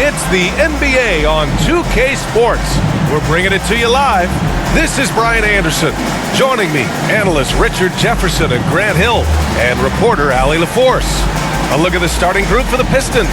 It's the NBA on 2K Sports. We're bringing it to you live. This is Brian Anderson. Joining me, analysts Richard Jefferson and Grant Hill, and reporter Allie LaForce. A look at the starting group for the Pistons.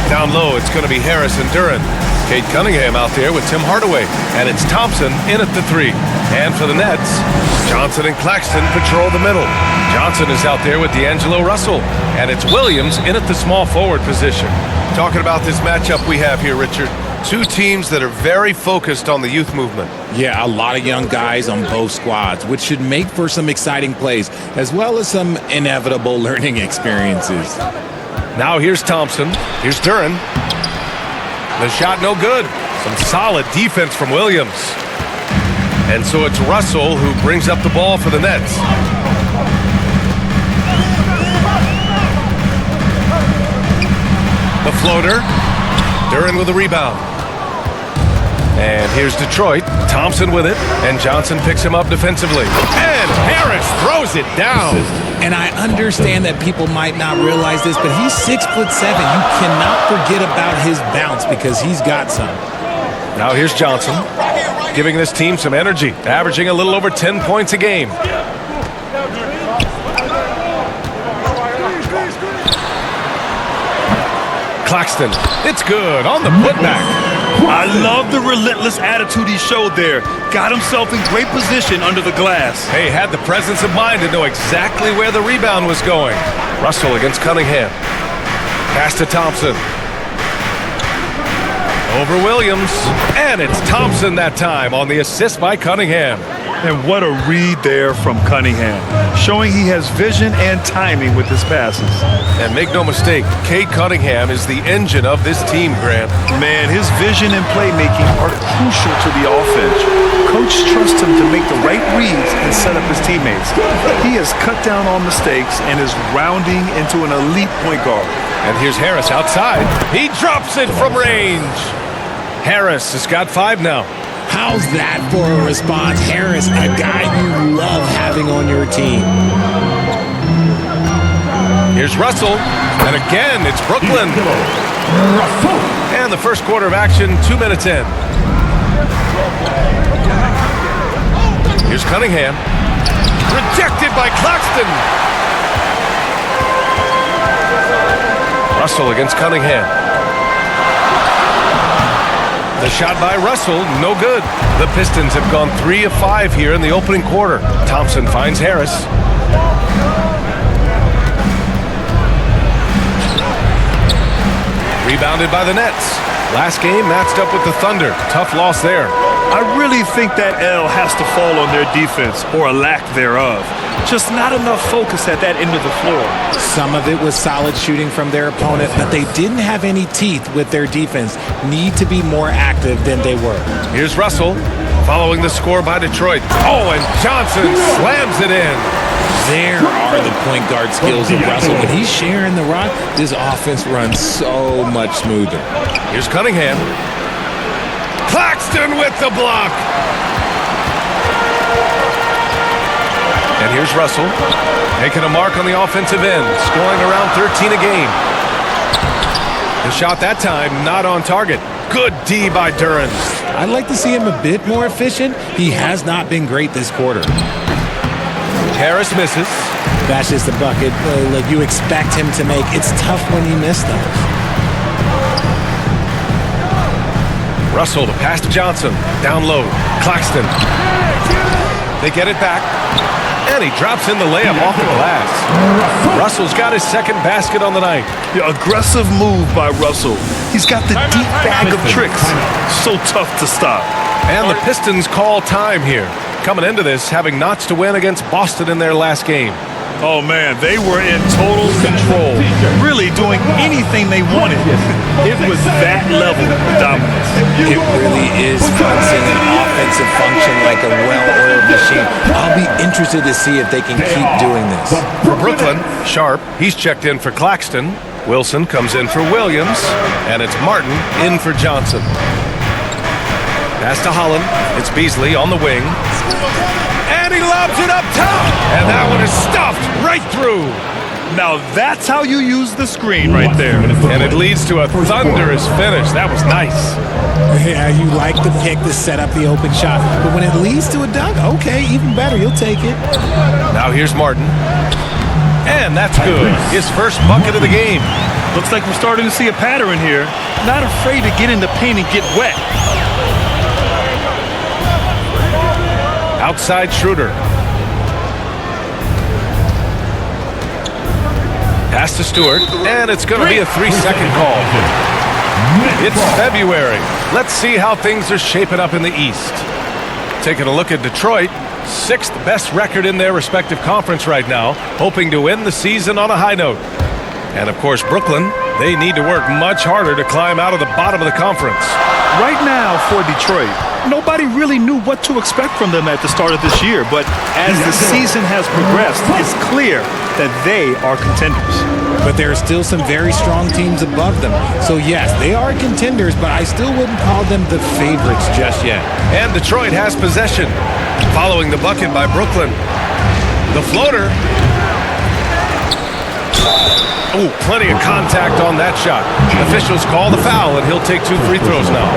Down low, it's going to be Harris and Duren. Cade Cunningham out there with Tim Hardaway. And it's Thompson in at the 3. And for the Nets, Johnson and Claxton patrol the middle. Johnson is out there with D'Angelo Russell. And it's Williams in at the small forward position. Talking about this matchup we have here, Richard. Two teams that are very focused on the youth movement. Yeah, a lot of young guys on both squads, which should make for some exciting plays, as well as some inevitable learning experiences. Now here's Thompson. Here's Duren. The shot no good. Some solid defense from Williams. And so it's Russell who brings up the ball for the Nets. The floater. Duren with a rebound. And here's Detroit. Thompson with it. And Johnson picks him up defensively. And Harris throws it down. And I understand that people might not realize this, but he's 6'7". You cannot forget about his bounce because he's got some. Now here's Johnson, giving this team some energy, averaging a little over 10 points a game. Claxton, it's good on the putback. I love the relentless attitude he showed there. Got himself in great position under the glass. Hey, had the presence of mind to know exactly where the rebound was going. Russell against Cunningham. Pass to Thompson. Over Williams. And it's Thompson that time on the assist by Cunningham. And what a read there from Cunningham, showing he has vision and timing with his passes. And make no mistake, Cade Cunningham is the engine of this team, Grant. Man, his vision and playmaking are crucial to the offense. Coach trusts him to make the right reads and set up his teammates. He has cut down on mistakes and is rounding into an elite point guard. And here's Harris outside. He drops it from range. Harris has got 5 now. How's that for a response? Harris, a guy you love having on your team. Here's Russell. And again, it's Brooklyn. And the first quarter of action, 2 minutes in. Here's Cunningham. Rejected by Claxton. Russell against Cunningham. The shot by Russell, no good. The Pistons have gone 3 of 5 here in the opening quarter. Thompson finds Harris. Rebounded by the Nets. Last game matched up with the Thunder. Tough loss there. I really think that L has to fall on their defense, or a lack thereof. Just not enough focus at that end of the floor. Some of it was solid shooting from their opponent, but they didn't have any teeth with their defense. Need to be more active than they were. Here's Russell, following the score by Detroit. Oh, and Johnson slams it in. There are the point guard skills of Russell. When he's sharing the rock, this offense runs so much smoother. Here's Cunningham. Claxton with the block. And here's Russell, making a mark on the offensive end, scoring around 13 a game. The shot that time, not on target. Good D by Duren. I'd like to see him a bit more efficient. He has not been great this quarter. Harris misses. That's just the bucket like you expect him to make. It's tough when you miss those. Russell to pass to Johnson. Down low. Claxton. They get it back. And he drops in the layup off the glass. Russell's got his second basket on the night. The aggressive move by Russell. He's got the deep bag of tricks. So tough to stop. And the Pistons call time here. Coming into this, having knots to win against Boston in their last game. Oh, man, they were in total control. Really doing anything they wanted. It was that level of dominance. It really is fun seeing an offensive function like a well-oiled machine. I'll be interested to see if they can keep doing this. For Brooklyn, Sharp, he's checked in for Claxton. Wilson comes in for Williams. And it's Martin in for Johnson. Pass to Holland. It's Beasley on the wing. And he lobs it up top. And that one is stuffed right through. Now that's how you use the screen right there. And it leads to a thunderous finish. That was nice. Yeah, you like the pick to set up the open shot. But when it leads to a dunk, okay, even better. You'll take it. Now here's Martin. And that's good. His first bucket of the game. Looks like we're starting to see a pattern here. Not afraid to get in the paint and get wet. Outside Schroeder. Pass to Stewart, and it's going to be a 3-second call. It's February. Let's see how things are shaping up in the East. Taking a look at Detroit, 6th best record in their respective conference right now, hoping to end the season on a high note. And of course, Brooklyn, they need to work much harder to climb out of the bottom of the conference. Right now for Detroit, nobody really knew what to expect from them at the start of this year, but as the season has progressed, it's clear that they are contenders. But there are still some very strong teams above them. So yes, they are contenders, but I still wouldn't call them the favorites just yet. And Detroit has possession, following the bucket by Brooklyn. The floater. Ooh, plenty of contact on that shot. Officials call the foul, and he'll take 2 free throws now.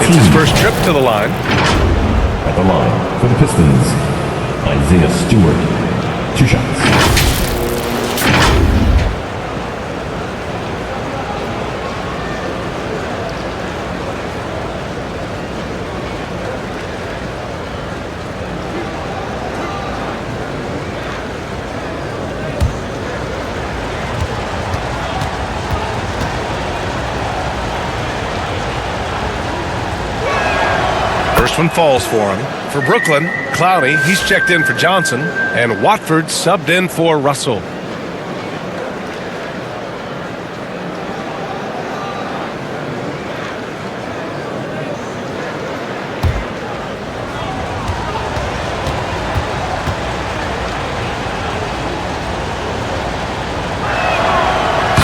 It's his first trip to the line. At the line for the Pistons, Isaiah Stewart. 2 shots. First one falls for him. For Brooklyn, Clowney, he's checked in for Johnson, and Watford subbed in for Russell.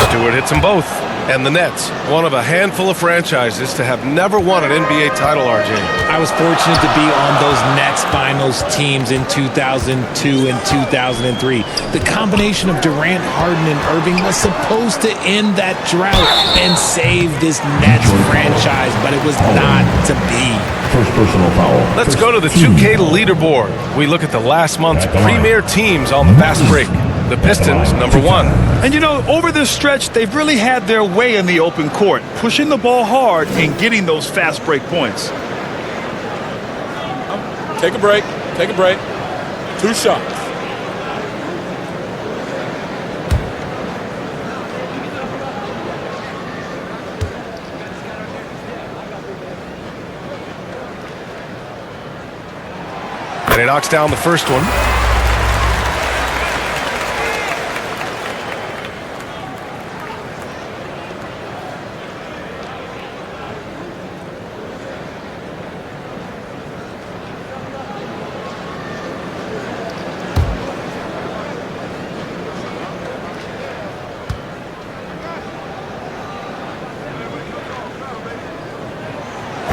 Stewart hits them both. And the Nets, one of a handful of franchises to have never won an NBA title, RJ. I was fortunate to be on those Nets finals teams in 2002 and 2003. The combination of Durant, Harden, and Irving was supposed to end that drought and save this Nets franchise, but it was not to be. First personal foul. Let's go to the 2K leaderboard. We look at the last month's premier teams on the fast break. The Pistons, number 1. And you know, over this stretch, they've really had their way in the open court, pushing the ball hard and getting those fast break points. Take a break. Take a break. 2 shots. And he knocks down the first one.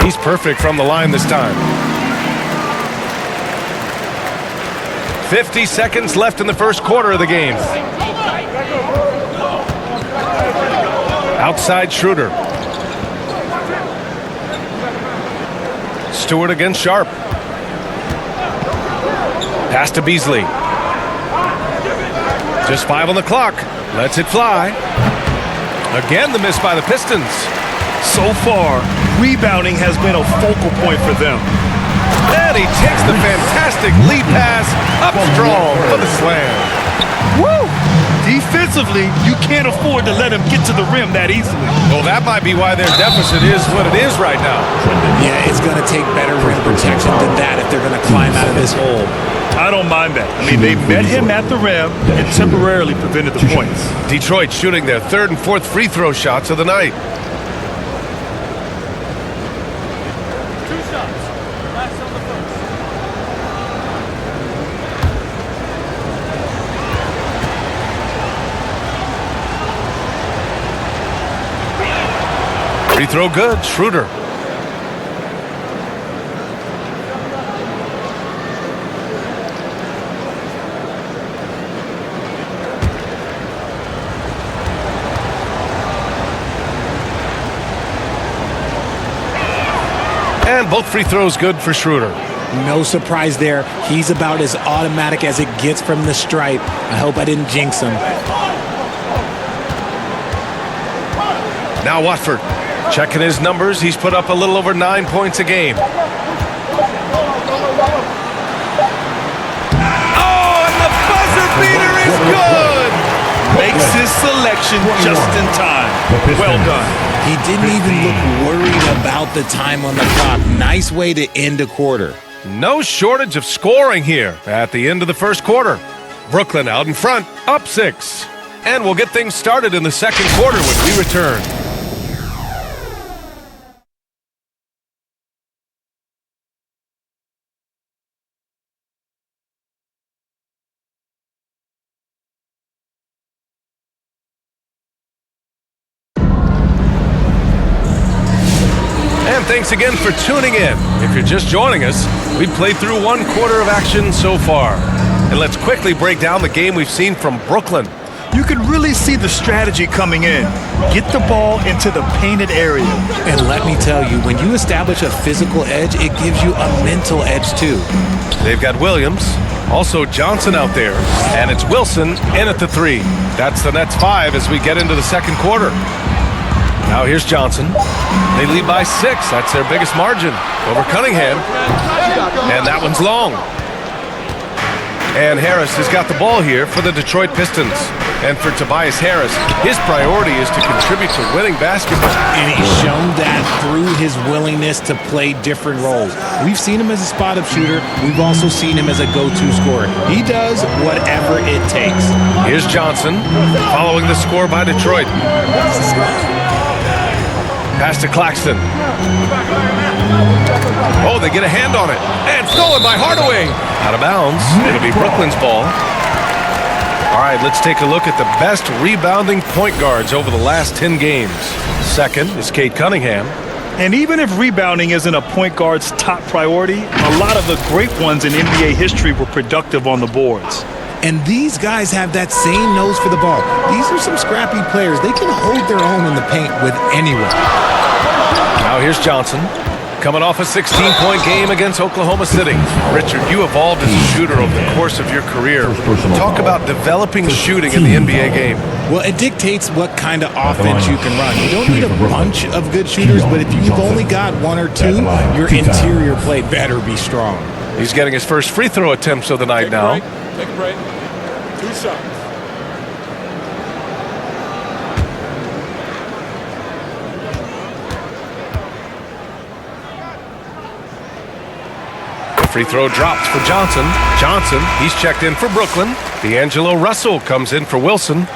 He's perfect from the line this time. 50 seconds left in the first quarter of the game. Outside Schroeder. Stewart against Sharp. Pass to Beasley. Just 5 on the clock. Lets it fly. Again, the miss by the Pistons. So far, rebounding has been a focal point for them. And he takes the fantastic lead pass up strong for the slam. Woo! Defensively, you can't afford to let him get to the rim that easily. Well, that might be why their deficit is what it is right now. Yeah, it's going to take better rim protection than that if they're going to climb out of this hole. I don't mind that. I mean, they met him at the rim and temporarily prevented the points. Detroit shooting their 3rd and 4th free throw shots of the night. Free throw good, Schroeder. And both free throws good for Schroeder. No surprise there. He's about as automatic as it gets from the stripe. I hope I didn't jinx him. Now Watford. Checking his numbers, he's put up a little over 9 points a game. Oh, and the buzzer beater is good! Makes his selection just in time. Well done. He didn't even look worried about the time on the clock. Nice way to end a quarter. No shortage of scoring here at the end of the first quarter. Brooklyn out in front, up 6. And we'll get things started in the second quarter when we return. And thanks again for tuning in. If you're just joining us, we've played through 1 quarter of action so far. And let's quickly break down the game we've seen from Brooklyn. You can really see the strategy coming in. Get the ball into the painted area. And let me tell you, when you establish a physical edge, it gives you a mental edge too. They've got Williams, also Johnson out there, and it's Wilson in at the 3. That's the Nets 5 as we get into the second quarter. Now here's Johnson. They lead by 6. That's their biggest margin over Cunningham. And that one's long. And Harris has got the ball here for the Detroit Pistons. And for Tobias Harris, his priority is to contribute to winning basketball. And he's shown that through his willingness to play different roles. We've seen him as a spot-up shooter. We've also seen him as a go-to scorer. He does whatever it takes. Here's Johnson following the score by Detroit. Pass to Claxton. Oh, they get a hand on it. And stolen by Hardaway. Out of bounds. It'll be Brooklyn's ball. All right, let's take a look at the best rebounding point guards over the last 10 games. Second is Cade Cunningham. And even if rebounding isn't a point guard's top priority, a lot of the great ones in NBA history were productive on the boards. And these guys have that same nose for the ball. These are some scrappy players. They can hold their own in the paint with anyone. Now here's Johnson, coming off a 16-point game against Oklahoma City. Richard, you evolved as a shooter over the course of your career. Talk about developing shooting in the NBA game. Well, it dictates what kind of offense you can run. You don't need a bunch of good shooters, but if you've only got 1 or 2, your interior play better be strong. He's getting his first free throw attempts of the night now. Take a break. 2 shots. Free throw drops for Johnson. Johnson, he's checked in for Brooklyn. D'Angelo Russell comes in for Wilson.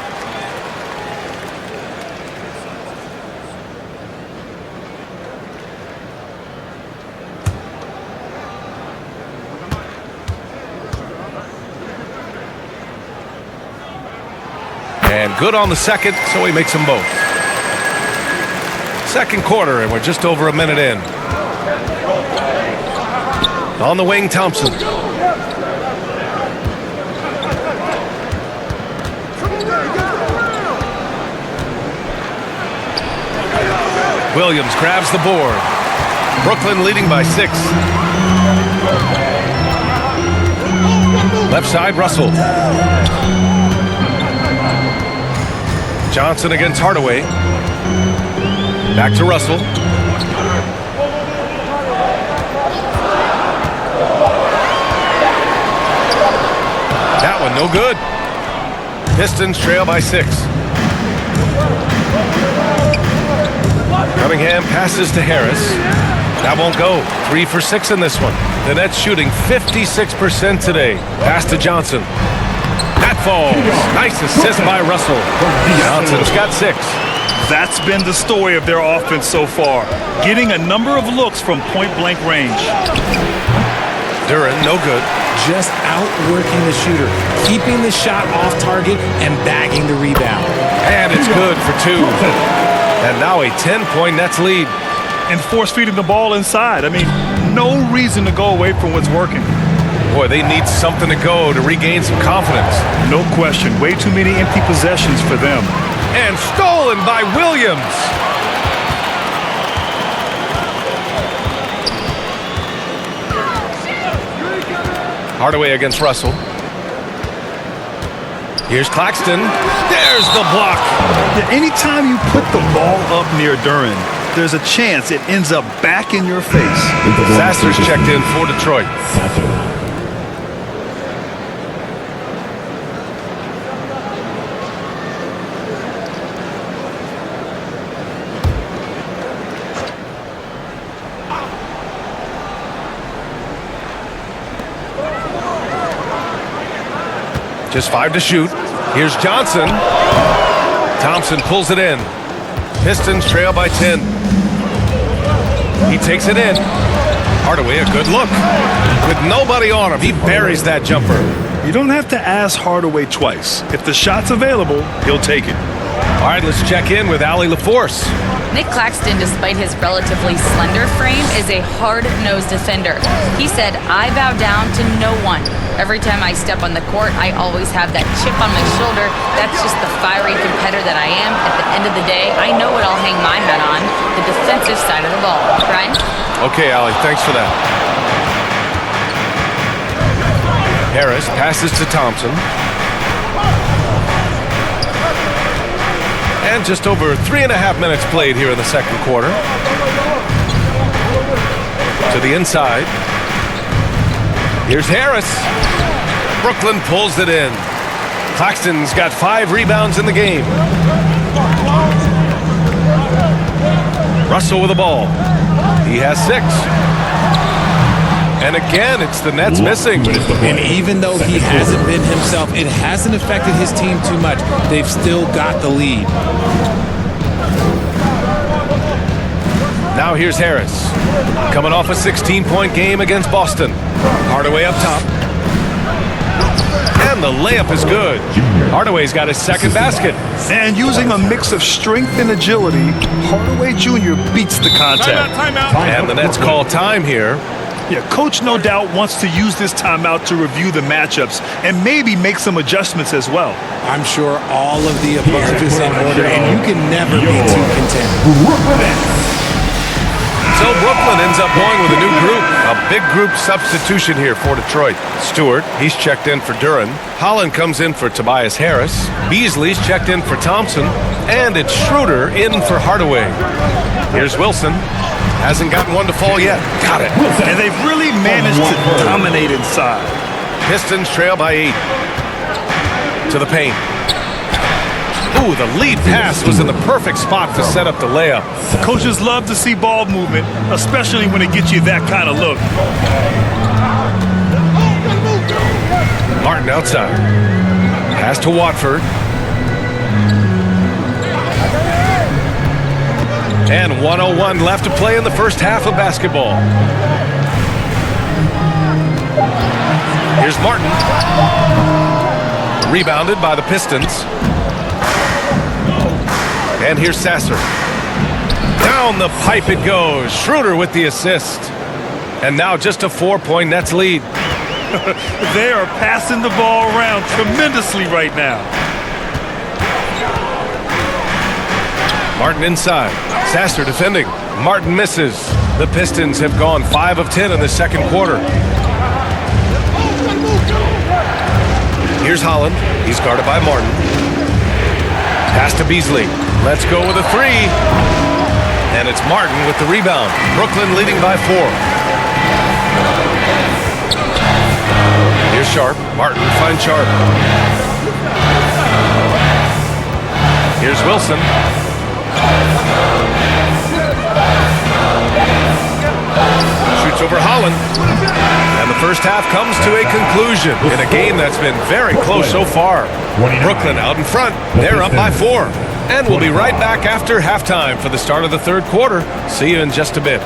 And good on the second, so he makes them both. Second quarter, and we're just over a minute in. On the wing, Thompson. Williams grabs the board. Brooklyn leading by 6. Left side, Russell. Johnson against Hardaway. Back to Russell. That one no good. Pistons trail by 6. Cunningham passes to Harris. That won't go. 3 for 6 in this one. The Nets shooting 56% today. Pass to Johnson. That falls. Nice assist by Russell. Johnson's got 6. That's been the story of their offense so far. Getting a number of looks from point-blank range. Duran, no good. Just outworking the shooter, keeping the shot off target and bagging the rebound. And it's good for 2. And now a 10-point Nets lead. And force-feeding the ball inside. I mean, no reason to go away from what's working. Boy, they need something to go to regain some confidence. No question. Way too many empty possessions for them. And stolen by Williams. Hardaway against Russell. Here's Claxton. There's the block. Yeah, anytime you put the ball up near Duren, there's a chance it ends up back in your face. Sasser's checked in for Detroit. Sasser. Just 5 to shoot. Here's Johnson. Thompson pulls it in. Pistons trail by 10. He takes it in. Hardaway, a good look. With nobody on him, he buries that jumper. You don't have to ask Hardaway twice. If the shot's available, he'll take it. All right, let's check in with Allie LaForce. Nick Claxton, despite his relatively slender frame, is a hard-nosed defender. He said, "I bow down to no one. Every time I step on the court, I always have that chip on my shoulder. That's just the fiery competitor that I am. At the end of the day, I know what I'll hang my hat on, the defensive side of the ball." Brian? Okay, Allie, thanks for that. Harris passes to Thompson. And just over 3.5 minutes played here in the second quarter. To the inside. Here's Harris. Brooklyn pulls it in. Claxton's got 5 rebounds in the game. Russell with the ball. He has 6. And again, it's the Nets missing. And even though he hasn't been himself, it hasn't affected his team too much. They've still got the lead. Now here's Harris. Coming off a 16-point game against Boston. Hardaway up top. And the layup is good. Hardaway's got his second basket. And using a mix of strength and agility, Hardaway Jr. beats the contact. Timeout. And the Nets call time here. Yeah, coach no doubt wants to use this timeout to review the matchups and maybe make some adjustments as well. I'm sure all of the above is in order, and you can never be too content. So Brooklyn ends up going with a new group. A big group substitution here for Detroit. Stewart, he's checked in for Duren. Holland comes in for Tobias Harris. Beasley's checked in for Thompson. And it's Schroeder in for Hardaway. Here's Wilson. Hasn't gotten one to fall yet. Got it. And they've really managed to dominate inside. Pistons trail by 8. To the paint. Ooh, the lead pass was in the perfect spot to set up the layup. Coaches love to see ball movement, especially when it gets you that kind of look. Martin outside. Pass to Watford. And 1:01 left to play in the first half of basketball. Here's Martin. Rebounded by the Pistons. And here's Sasser. Down the pipe it goes. Schroeder with the assist. And now just a 4-point Nets lead. They are passing the ball around tremendously right now. Martin inside. Sasser defending. Martin misses. The Pistons have gone 5 of 10 in the second quarter. Here's Holland. He's guarded by Martin. Pass to Beasley. Let's go with a 3. And it's Martin with the rebound. Brooklyn leading by 4. Here's Sharp. Martin finds Sharp. Here's Wilson. Shoots over Holland. And the first half comes to a conclusion in a game that's been very close so far. Brooklyn out in front. They're up by 4. And we'll be right back after halftime for the start of the third quarter. See you in just a bit.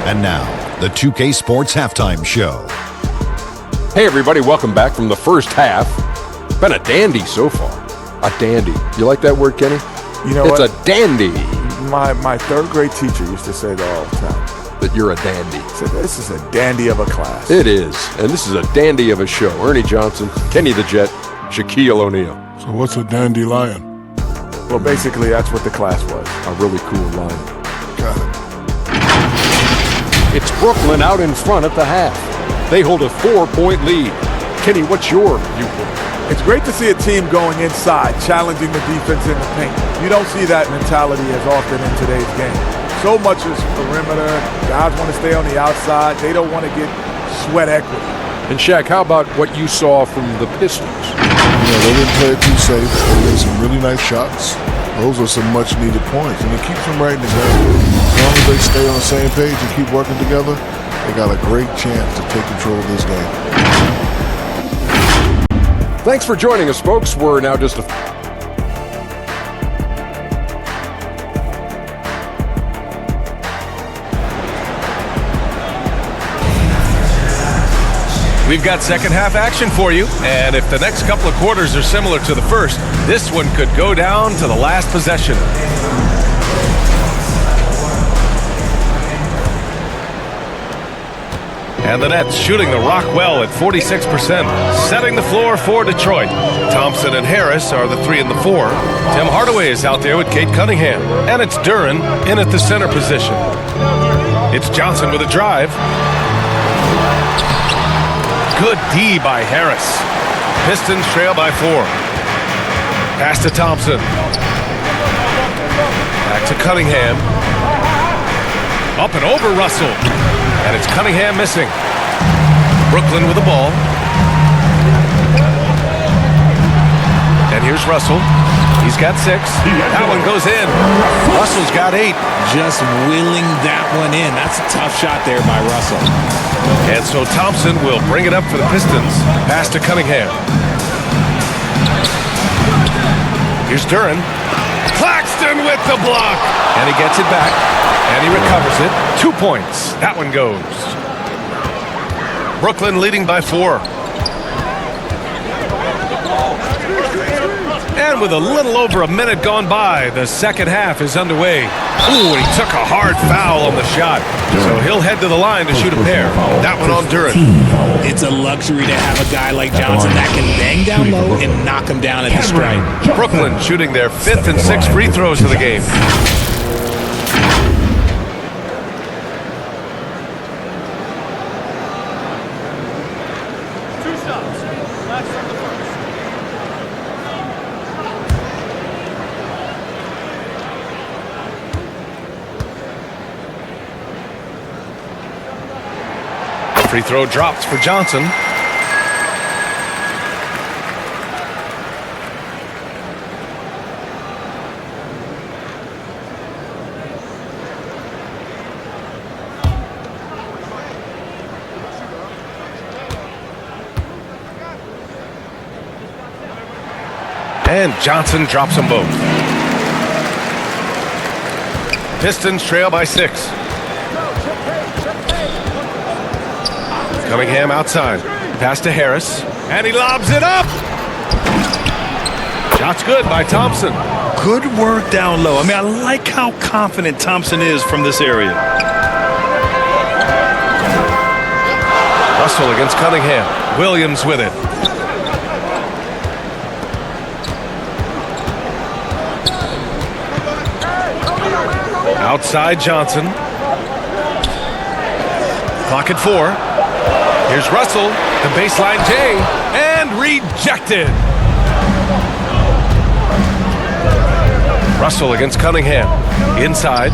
And now, the 2K Sports Halftime Show. Hey everybody, welcome back from the first half. Been a dandy so far. A dandy. You like that word, Kenny? You know it's what? a dandy. My third grade teacher used to say that all the time. That you're a dandy. He said, this is a dandy of a class. It is. And this is a dandy of a show. Ernie Johnson, Kenny the Jet, Shaquille O'Neal. So what's a dandelion? Well, basically, that's what the class was. A really cool line. Got it. It's Brooklyn out in front at the half. They hold a 4-point lead. Kenny, what's your viewpoint? It's great to see a team going inside, challenging the defense in the paint. You don't see that mentality as often in today's game. So much is perimeter. Guys want to stay on the outside. They don't want to get sweat equity. And Shaq, how about what you saw from the Pistons? They didn't play it too safe. They made some really nice shots. Those are some much-needed points, and it keeps them right in the game. As long as they stay on the same page and keep working together, they got a great chance to take control of this game. Thanks for joining us, folks. We're now just We've got second half action for you, and if the next couple of quarters are similar to the first, this one could go down to the last possession. And the Nets shooting the rock well at 46%, setting the floor for Detroit. Thompson and Harris are the 3 and the 4. Tim Hardaway is out there with Cade Cunningham, and it's Duren in at the center position. It's Johnson with a drive. Good D by Harris. Pistons trail by 4. Pass to Thompson. Back to Cunningham. Up and over Russell. And it's Cunningham missing. Brooklyn with the ball. And here's Russell. He's got 6. That one goes in. Russell's got 8. Just wheeling that one in. That's a tough shot there by Russell. And so Thompson will bring it up for the Pistons. Pass to Cunningham. Here's Duren. Claxton with the block. And he gets it back. And he recovers it. 2 points. That one goes. Brooklyn leading by 4. And with a little over a minute gone by, the second half is underway. Ooh, and he took a hard foul on the shot. So he'll head to the line to shoot a pair. That one on Duren. It's a luxury to have a guy like Johnson that can bang down low and knock him down at the strike. Brooklyn shooting their 5th and 6th free throws of the game. Free throw dropped for Johnson. And Johnson drops them both. Pistons trail by 6. Cunningham outside. Pass to Harris. And he lobs it up. Shot's good by Thompson. Good work down low. I mean, I like how confident Thompson is from this area. Russell against Cunningham. Williams with it. Outside Johnson. Clock at 4. Here's Russell, the baseline J, and rejected. Russell against Cunningham. Inside.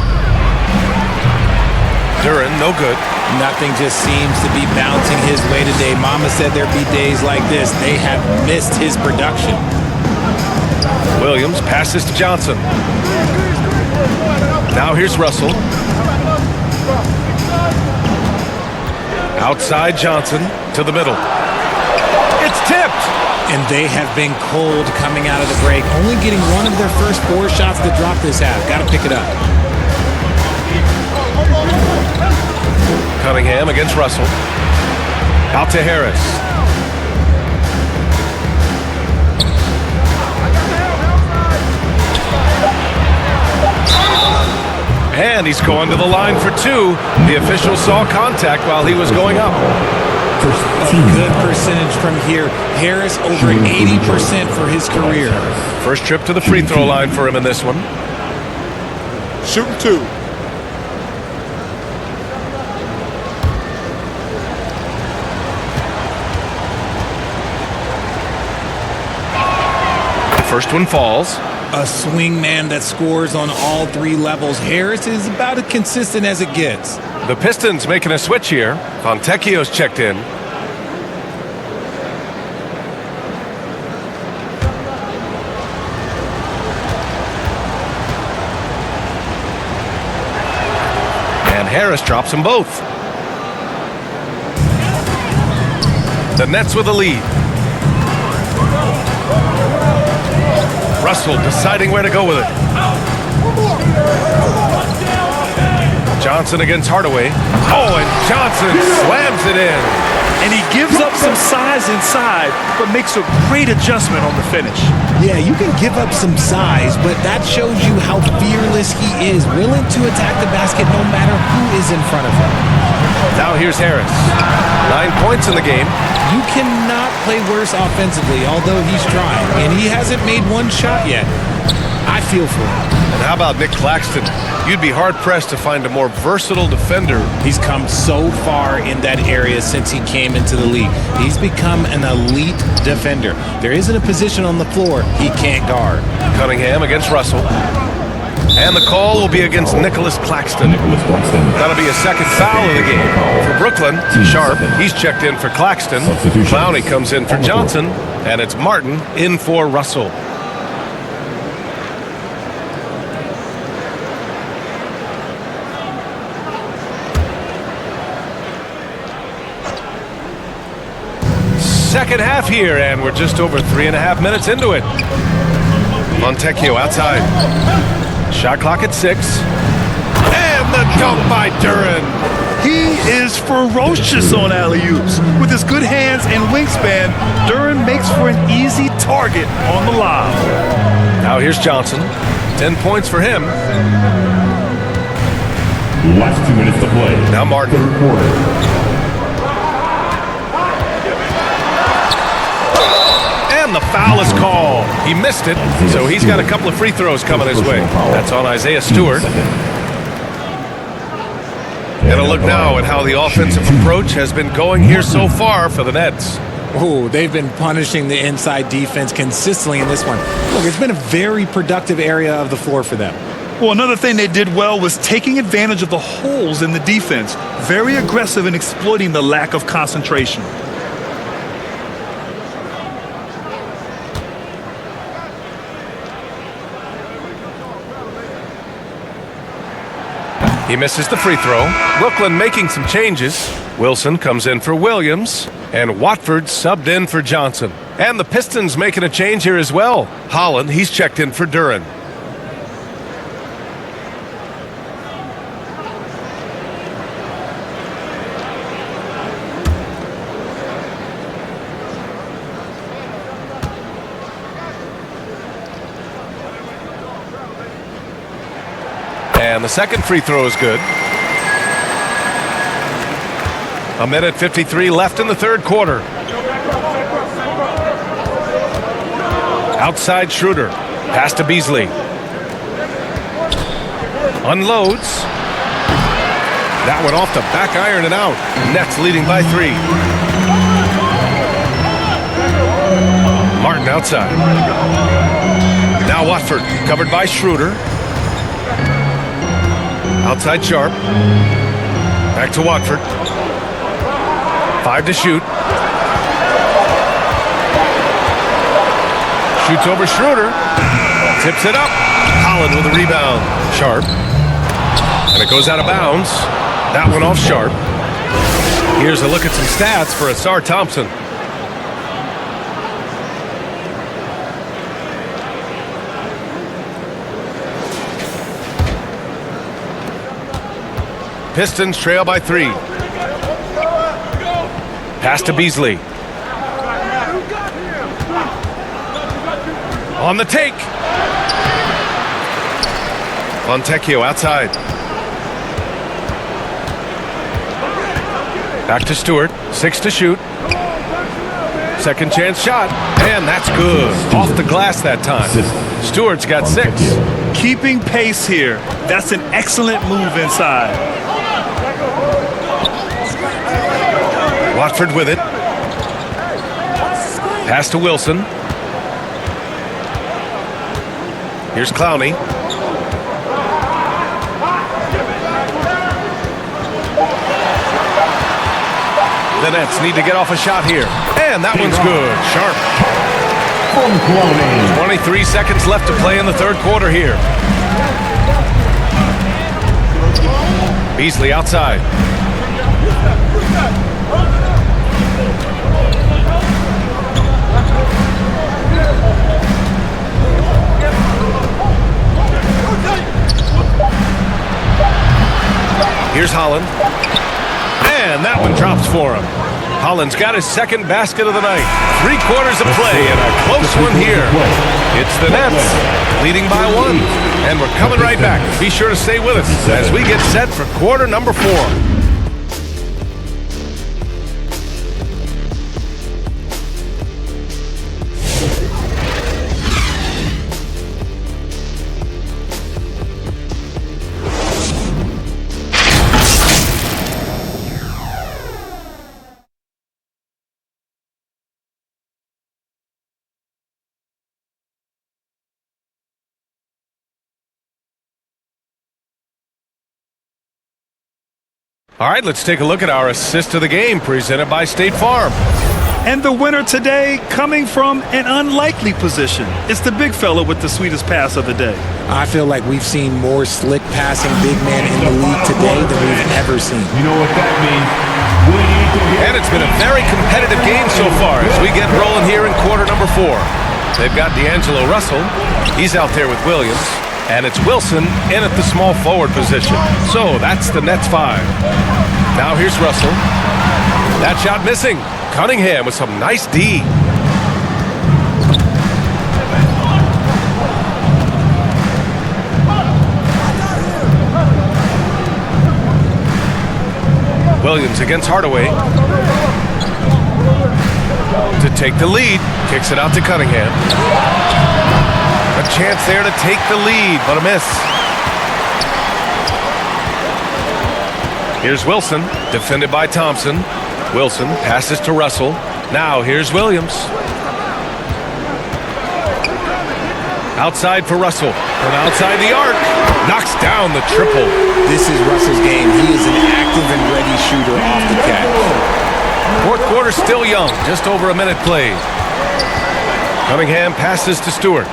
Duren, no good. Nothing just seems to be bouncing his way today. Mama said there'd be days like this. They have missed his production. Williams passes to Johnson. Now here's Russell. Outside Johnson to the middle. It's tipped. And they have been cold coming out of the break. Only getting one of their first 4 shots to drop this half. Got to pick it up. Cunningham against Russell. Out to Harris. And he's going to the line for 2. The official saw contact while he was going up. A good percentage from here. Harris over 80% for his career. First trip to the free throw line for him in this one. Shooting 2. First one falls. A swingman that scores on all three levels. Harris is about as consistent as it gets. The Pistons making a switch here. Fontecchio's checked in. And Harris drops them both. The Nets with a lead. Russell deciding where to go with it. Johnson against Hardaway. Oh, and Johnson slams it in. And he gives up some size inside, but makes a great adjustment on the finish. Yeah, you can give up some size, but that shows you how fearless he is, willing to attack the basket no matter who is in front of him. Now here's Harris. 9 points in the game. You cannot play worse offensively, although he's trying, and he hasn't made one shot yet. I feel for him. And how about Nick Claxton? You'd be hard-pressed to find a more versatile defender. He's come so far in that area since he came into the league. He's become an elite defender. There isn't a position on the floor he can't guard. Cunningham against Russell. And the call will be against Nicholas Claxton. That'll be a second foul of the game. For Brooklyn, Sharp, he's checked in for Claxton. Clowney comes in for Johnson. And it's Martin in for Russell. Second half here, and we're just over 3.5 minutes into it. Fontecchio outside. Shot clock at 6. And the dunk by Duren. He is ferocious on alley-oops. With his good hands and wingspan, Duren makes for an easy target on the lob. Now here's Johnson. 10 points for him. Last 2 minutes to play. Now Martin. Third quarter. And the foul is called. He missed it, so he's got a couple of free throws coming his way. That's on Isaiah Stewart. And a look now at how the offensive approach has been going here so far for the Nets. Oh, they've been punishing the inside defense consistently in this one. Look, it's been a very productive area of the floor for them. Well, another thing they did well was taking advantage of the holes in the defense. Very aggressive in exploiting the lack of concentration. He misses the free throw. Brooklyn making some changes. Wilson comes in for Williams, and Watford subbed in for Johnson. And the Pistons making a change here as well. Holland, he's checked in for Duren. And the second free throw is good. 1:53 left in the third quarter. Outside Schroeder. Pass to Beasley. Unloads. That one off the back iron and out. Nets leading by 3. Martin outside. Now Watford covered by Schroeder. Outside Sharp. Back to Watford. 5 to shoot. Shoots over Schroeder. Tips it up. Holland with a rebound. Sharp. And it goes out of bounds. That one off Sharp. Here's a look at some stats for Asar Thompson. Pistons trail by 3. Pass to Beasley. On the take. Fontecchio outside. Back to Stewart. 6 to shoot. Second chance shot. And that's good. Off the glass that time. Stewart's got 6. Keeping pace here. That's an excellent move inside. Watford with it. Pass to Wilson. Here's Clowney. The Nets need to get off a shot here. And that one's good. Sharp. 23 seconds left to play in the third quarter here. Beasley outside. Here's Holland. And that one drops for him. Holland's got his second basket of the night. 3 quarters of play and a close one here. It's the Nets leading by 1. And we're coming right back. Be sure to stay with us as we get set for quarter number 4. All right, let's take a look at our assist of the game presented by State Farm. And the winner today coming from an unlikely position. It's the big fella with the sweetest pass of the day. I feel like we've seen more slick passing big men in the league today than we've ever seen. You know what that means? And it's been a very competitive game so far as we get rolling here in quarter number 4. They've got D'Angelo Russell. He's out there with Williams. And it's Wilson in at the small forward position. So that's the Nets 5. Now here's Russell. That shot missing. Cunningham with some nice D. Williams against Hardaway. To take the lead. Kicks it out to Cunningham. A chance there to take the lead, but a miss. Here's Wilson, defended by Thompson. Wilson passes to Russell. Now here's Williams. Outside for Russell. From outside the arc. Knocks down the triple. This is Russell's game. He is an active and ready shooter off the catch. Fourth quarter still young. Just over a minute played. Cunningham passes to Stewart.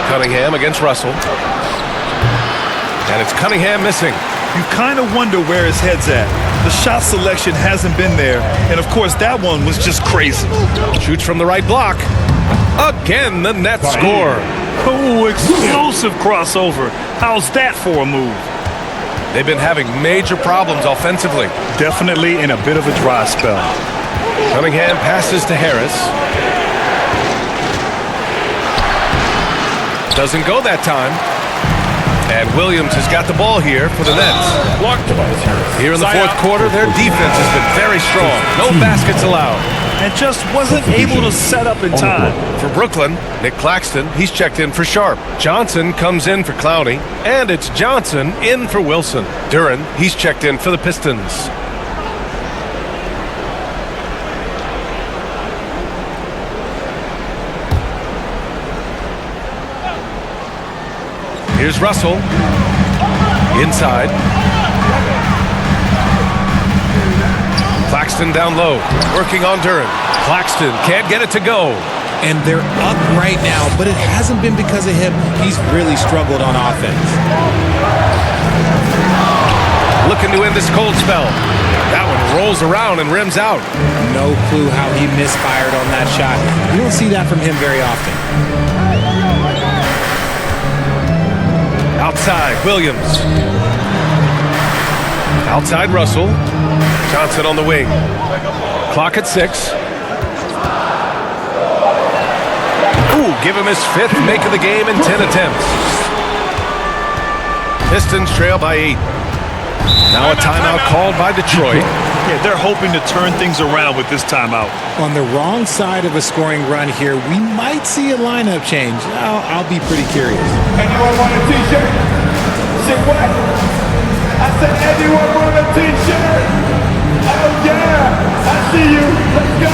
Cunningham against Russell. And it's Cunningham missing. You kind of wonder where his head's at. The shot selection hasn't been there. And, of course, that one was just crazy. Shoots from the right block. Again, the Nets score. Oh, explosive crossover. How's that for a move? They've been having major problems offensively. Definitely in a bit of a dry spell. Cunningham passes to Harris. Doesn't go that time. And Williams has got the ball here for the Nets. Here in the fourth quarter, their defense has been very strong. No baskets allowed. And just wasn't able to set up in time. For Brooklyn, Nick Claxton, he's checked in for Sharp. Johnson comes in for Clowney. And it's Johnson in for Wilson. Duran, he's checked in for the Pistons. Here's Russell. Inside. Claxton down low. Working on Duran. Claxton can't get it to go. And they're up right now, but it hasn't been because of him. He's really struggled on offense. Looking to end this cold spell. That one rolls around and rims out. No clue how he misfired on that shot. You don't see that from him very often. Outside, Williams. Outside, Russell. Johnson on the wing. Clock at 6. Ooh, give him his 5th make of the game in 10 attempts. Pistons trail by 8. Now a timeout called by Detroit. Yeah, they're hoping to turn things around with this timeout. On the wrong side of a scoring run here, we might see a lineup change. I'll be pretty curious. Anyone want a t-shirt? Say what? I said anyone want a t-shirt? Oh yeah, I see you. Let's go.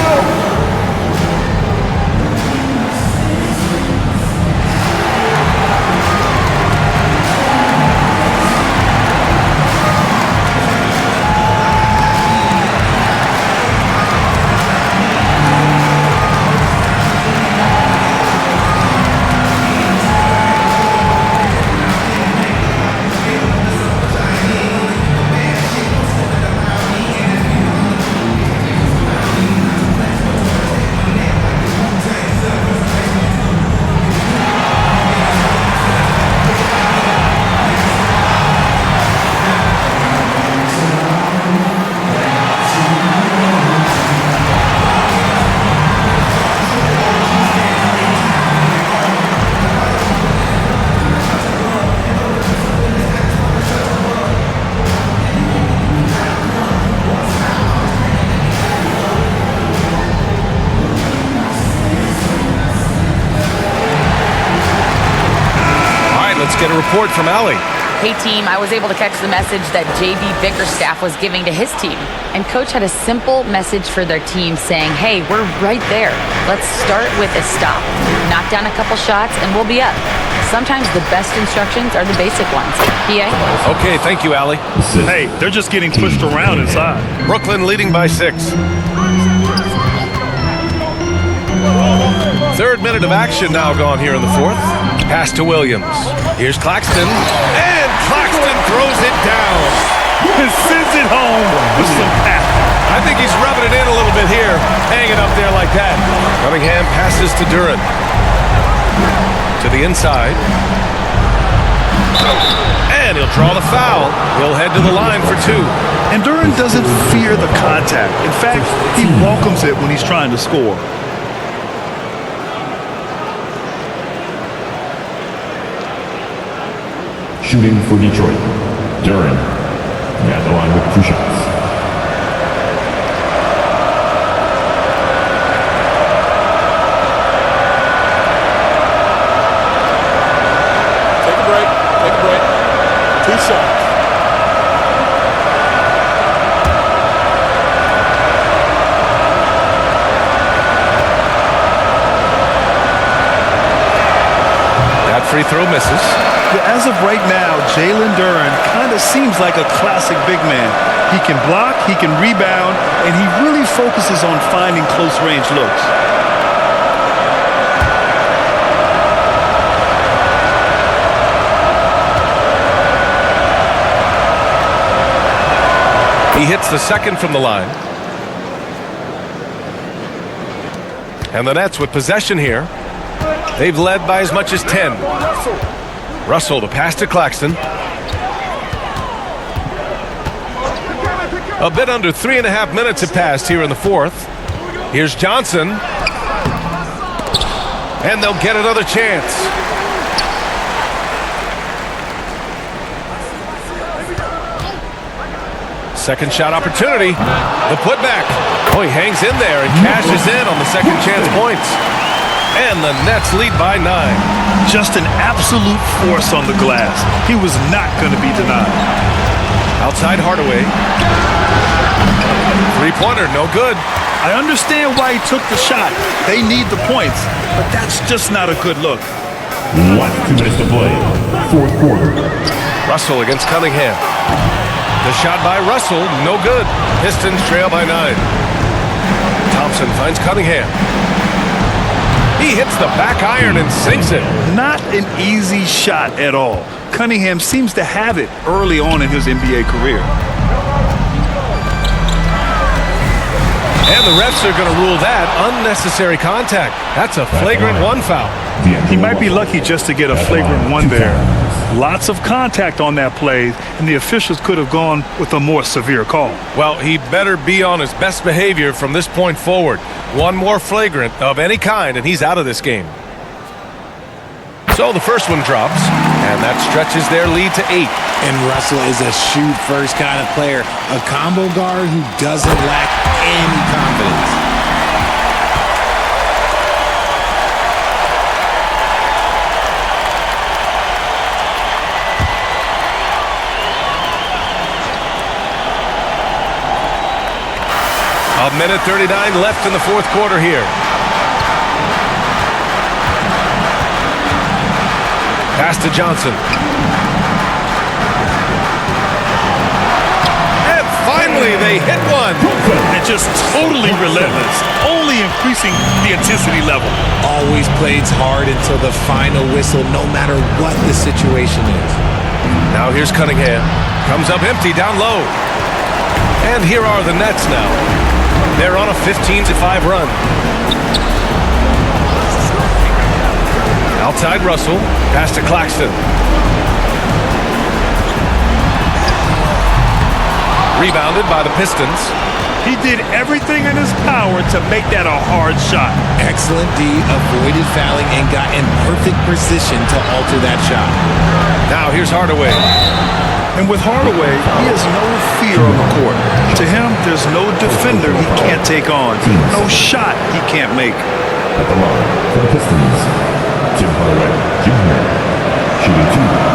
Let's get a report from Allie. Hey team, I was able to catch the message that JB Bickerstaff was giving to his team. And coach had a simple message for their team saying, hey, we're right there. Let's start with a stop. Knock down a couple shots and we'll be up. Sometimes the best instructions are the basic ones. PA? Okay, thank you, Allie. Hey, they're just getting pushed around inside. Brooklyn leading by 6. Third minute of action now gone here in the fourth. Pass to Williams. Here's Claxton. And Claxton throws it down. He sends it home with some pat. I think he's rubbing it in a little bit here. Hanging up there like that. Cunningham passes to Duran. To the inside. And he'll draw the foul. He'll head to the line for 2. And Duran doesn't fear the contact. In fact, he welcomes it when he's trying to score. Shooting for Detroit, Duran. At the line with 2 shots. Take a break. Take a break. 2 shots. That free throw misses. As of right now, Jalen Duran kind of seems like a classic big man. He can block, he can rebound, and he really focuses on finding close-range looks. He hits the second from the line. And the Nets with possession here. They've led by as much as 10. Russell to pass to Claxton. A bit under 3.5 minutes have passed here in the fourth. Here's Johnson. And they'll get another chance. Second shot opportunity. The putback. Oh, he hangs in there and cashes in on the second chance points. And the Nets lead by 9. Just an absolute force on the glass. He was not going to be denied. Outside Hardaway. Three-pointer, no good. I understand why he took the shot. They need the points, but that's just not a good look. 2 minutes to play. Fourth quarter. Russell against Cunningham. The shot by Russell, no good. Pistons trail by 9. Thompson finds Cunningham. He hits the back iron and sinks it. Not an easy shot at all. Cunningham seems to have it early on in his NBA career. And the refs are going to rule that unnecessary contact. That's a flagrant 1 foul. He might be lucky just to get a flagrant 1 there. Lots of contact on that play, and the officials could have gone with a more severe call. Well, he better be on his best behavior from this point forward. One more flagrant of any kind, and he's out of this game. So the first one drops, and that stretches their lead to 8. And Russell is a shoot-first kind of player, a combo guard who doesn't lack any confidence. A minute 39 left in the fourth quarter here. Pass to Johnson. And finally they hit one. And just totally relentless, only increasing the intensity level. Always plays hard until the final whistle, no matter what the situation is. Now here's Cunningham. Comes up empty down low. And here are the Nets now. They're on a 15-5 run. Outside Russell. Pass to Claxton. Rebounded by the Pistons. He did everything in his power to make that a hard shot. Excellent D, avoided fouling, and got in perfect position to alter that shot. Now here's Hardaway. And with Hardaway, he has no fear on the court. To him, there's no defender he can't take on, no shot he can't make. At the line for the Pistons, Tim Hardaway Jr. Shooting 2.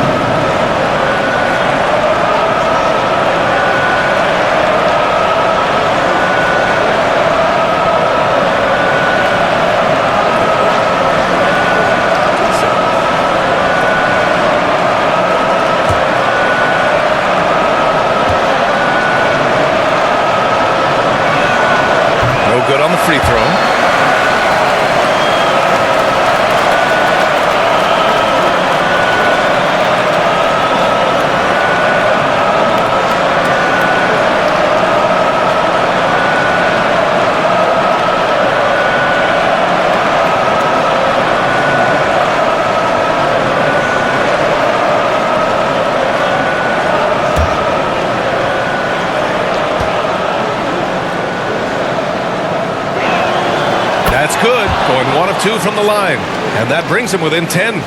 2 from the line, and that brings him within 10.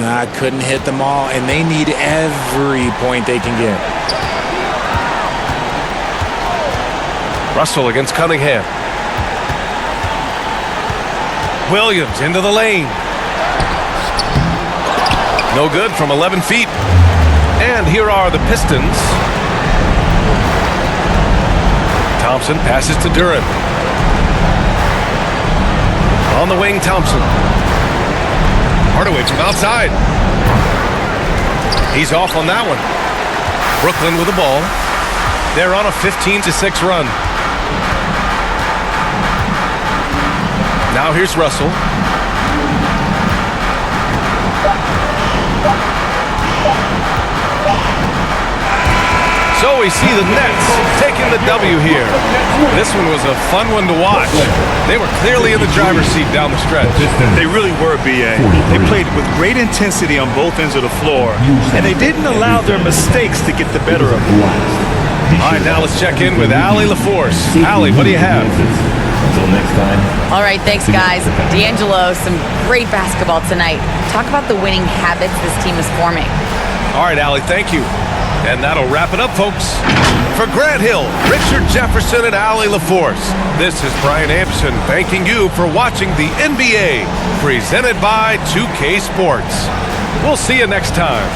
Nah, couldn't hit them all, and they need every point they can get. Russell against Cunningham. Williams into the lane. No good from 11 feet. And here are the Pistons. Thompson passes to Duran. On the wing, Thompson. Hardaway from outside. He's off on that one. Brooklyn with the ball. They're on a 15-6 run. Now here's Russell. So we see the Nets taking the W here. This one was a fun one to watch. They were clearly in the driver's seat down the stretch. They really were, B.A. They played with great intensity on both ends of the floor, and they didn't allow their mistakes to get the better of them. All right, now let's check in with Allie LaForce. Allie, what do you have? Until next time. All right, thanks, guys. D'Angelo, some great basketball tonight. Talk about the winning habits this team is forming. All right, Allie, thank you. And that'll wrap it up, folks. For Grant Hill, Richard Jefferson, and Allie LaForce, this is Brian Anderson thanking you for watching the NBA, presented by 2K Sports. We'll see you next time.